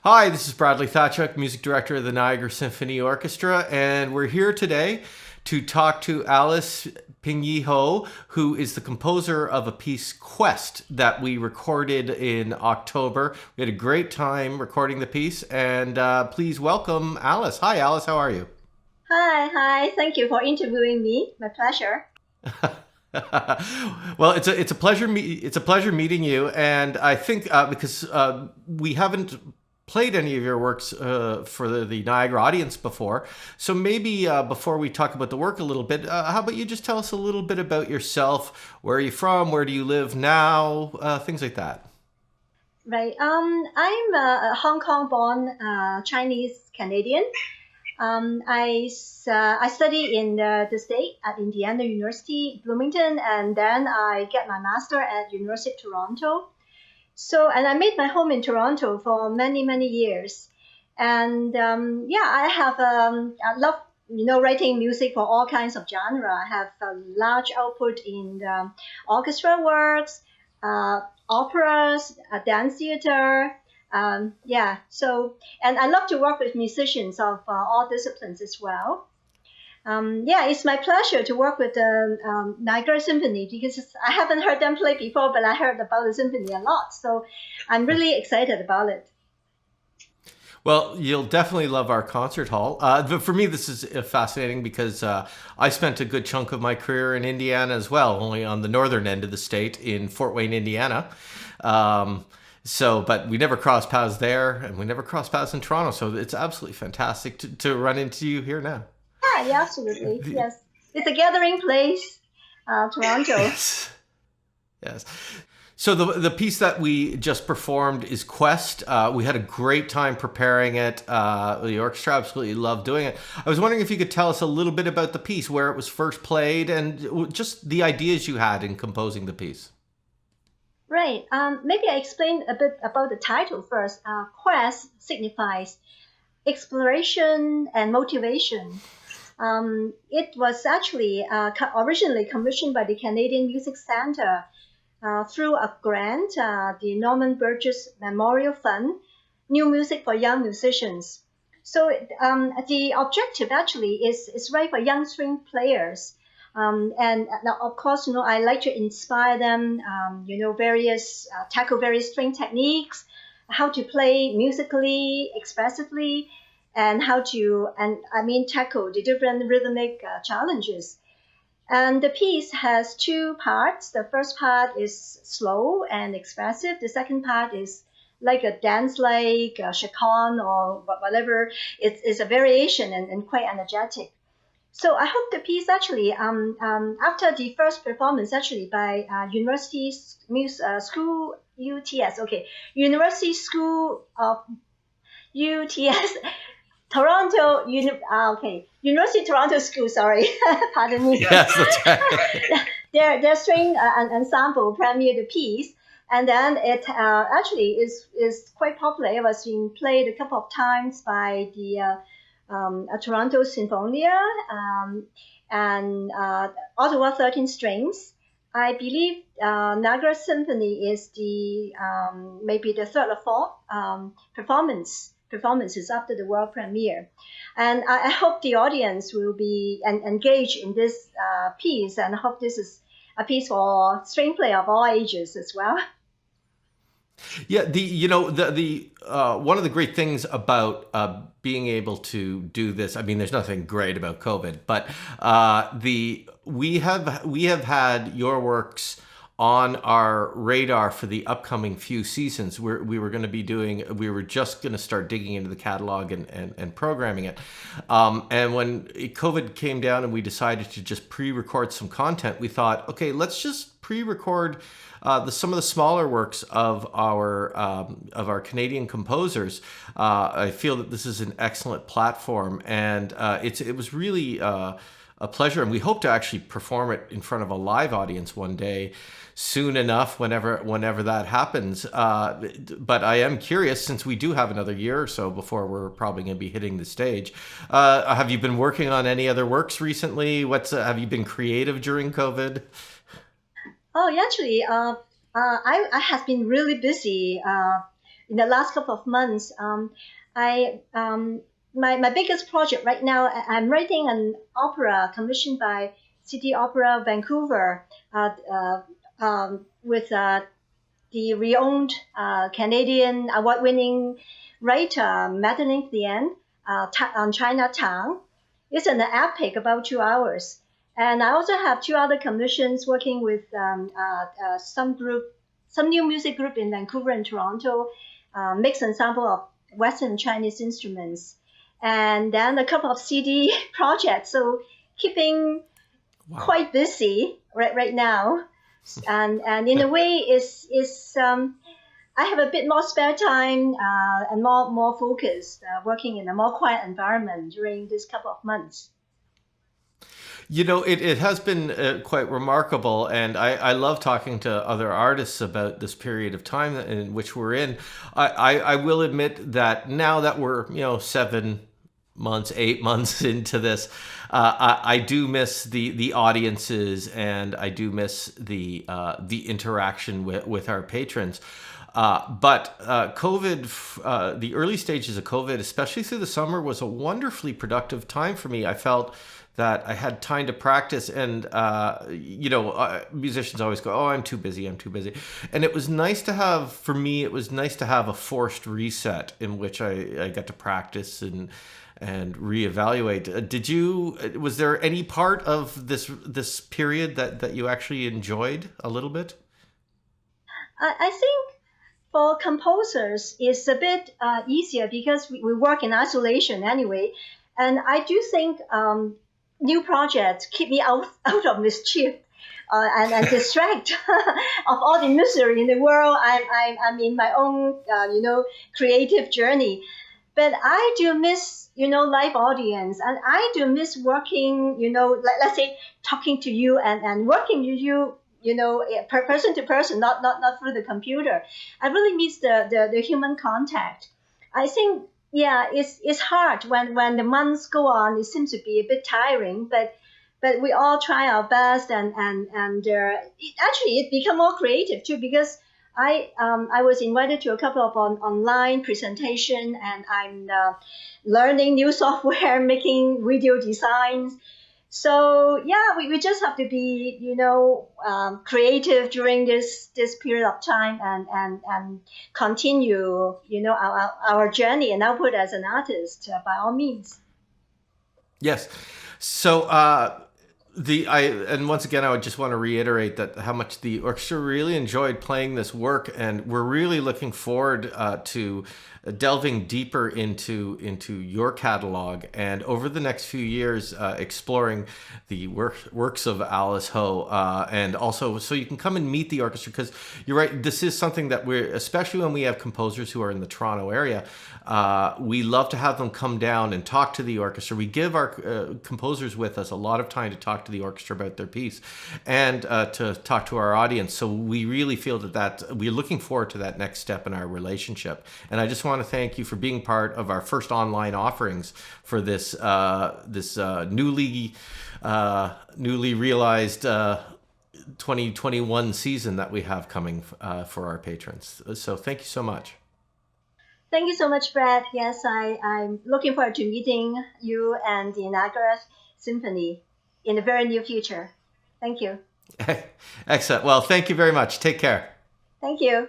Hi, this is Bradley Thachuk, music director of the Niagara Symphony Orchestra, and we're here today to talk to Alice Pingyi Ho, who is the composer of a piece, Quest, that we recorded in October. We had a great time recording the piece, and please welcome Alice. Hi, Alice, how are you? Hi. Thank you for interviewing me. My pleasure. Well, it's a pleasure. It's a pleasure meeting you, and I think because we haven't played any of your works for the Niagara audience before, so maybe before we talk about the work a little bit, how about you just tell us a little bit about yourself? Where are you from? Where do you live now? Things like that. Right. I'm a Hong Kong-born Chinese Canadian. I study in the state at Indiana University, Bloomington, and then I get my master at University of Toronto. And I made my home in Toronto for many years. And I have I love writing music for all kinds of genre. I have a large output in orchestra works, uh, operas, dance theater. And I love to work with musicians of all disciplines as well. It's my pleasure to work with the Niagara Symphony because I haven't heard them play before, but I heard about the symphony a lot. So I'm really excited about it. Well, you'll definitely love our concert hall. But for me, this is fascinating because I spent a good chunk of my career in Indiana as well, only on the northern end of the state in Fort Wayne, Indiana. But we never crossed paths there, and we never crossed paths in Toronto. So it's absolutely fantastic to run into you here now. Yeah, absolutely. Yes. It's a gathering place, Toronto. Yes. Yes. So the piece that we just performed is Quest. We had a great time preparing it. The orchestra absolutely loved doing it. I was wondering if you could tell us a little bit about the piece, where it was first played, and just the ideas you had in composing the piece. Right. Maybe I explain a bit about the title first. Quest signifies exploration and motivation. It was actually originally commissioned by the Canadian Music Centre through a grant, the Norman Burgess Memorial Fund, New Music for Young Musicians. So the objective actually is right for young string players. And now, of course, I like to inspire them, tackle various string techniques, how to play musically, expressively, and tackle the different rhythmic challenges. And the piece has two parts. The first part is slow and expressive. The second part is like a dance like chaconne or whatever. It's a variation and quite energetic. So I hope the piece actually, after the first performance actually by School UTS, okay, University School of UTS, University of Toronto School, sorry, pardon me. Yes, that's right. Their string ensemble premiered the piece, and then it actually is quite popular. It was being played a couple of times by the Toronto Sinfonia and Ottawa 13 Strings. I believe Niagara Symphony is the maybe the third or fourth performances after the world premiere. And I hope the audience will be engaged in this piece, and I hope this is a piece for string player of all ages as well. Yeah, the one of the great things about being able to do this, I mean, there's nothing great about COVID, but the we have had your works on our radar for the upcoming few seasons. We were going to be doing, we were just going to start digging into the catalog and programming it. And when COVID came down and we decided to just pre-record some content, we thought, okay, let's just pre-record some of the smaller works of our Canadian composers. I feel that this is an excellent platform, and it was really a pleasure, and we hope to actually perform it in front of a live audience one day, soon enough, whenever that happens. But I am curious, since we do have another year or so before we're probably going to be hitting the stage. Have you been working on any other works recently? Have you been creative during COVID? Oh, yeah, actually, I have been really busy in the last couple of months. I my biggest project right now, I'm writing an opera commissioned by City Opera Vancouver with the renowned Canadian award-winning writer Madeline Thien on Chinatown. It's an epic about 2 hours. And I also have two other commissions working with some new music group in Vancouver and Toronto, mix ensemble of Western Chinese instruments, and then a couple of CD projects. So keeping Wow. quite busy right now, and in a way is I have a bit more spare time and more focused working in a more quiet environment during this couple of months. It has been quite remarkable, and I love talking to other artists about this period of time in which we're in. I will admit that now that we're 7 months, 8 months into this, I do miss the audiences, and I do miss the interaction with our patrons. But COVID, the early stages of COVID, especially through the summer, was a wonderfully productive time for me. I felt that I had time to practice, and musicians always go, "Oh, I'm too busy. I'm too busy," and it was nice to have. For me, it was nice to have a forced reset in which I got to practice and reevaluate. Did you? Was there any part of this period that you actually enjoyed a little bit? I think for composers, it's a bit easier because we work in isolation anyway. And I do think new projects keep me out of mischief and distract of all the misery in the world. I'm in my own, creative journey. But I do miss, live audience, and I do miss working, like let's say talking to you and working with you, person to person, not through the computer. I really miss the human contact. I think, yeah, it's hard when the months go on. It seems to be a bit tiring, but we all try our best, and actually it become more creative too because I was invited to a couple of online presentation, and I'm learning new software, making video designs. So yeah, we just have to be creative during this period of time, and continue our journey and output as an artist by all means. Yes. So the I and once again I would just want to reiterate that how much the orchestra really enjoyed playing this work, and we're really looking forward to delving deeper into your catalog, and over the next few years exploring the works of Alice Ho, and also so you can come and meet the orchestra, because you're right, this is something that we're, especially when we have composers who are in the Toronto area, we love to have them come down and talk to the orchestra. We give our composers with us a lot of time to talk to the orchestra about their piece, and to talk to our audience. So we really feel that we're looking forward to that next step in our relationship. And I just want to thank you for being part of our first online offerings for this newly realized 2021 season that we have coming for our patrons. So thank you so much. Thank you so much, Brad. Yes, I'm looking forward to meeting you and the Niagara Symphony in the very near future. Thank you. Excellent. Well, thank you very much. Take care. Thank you.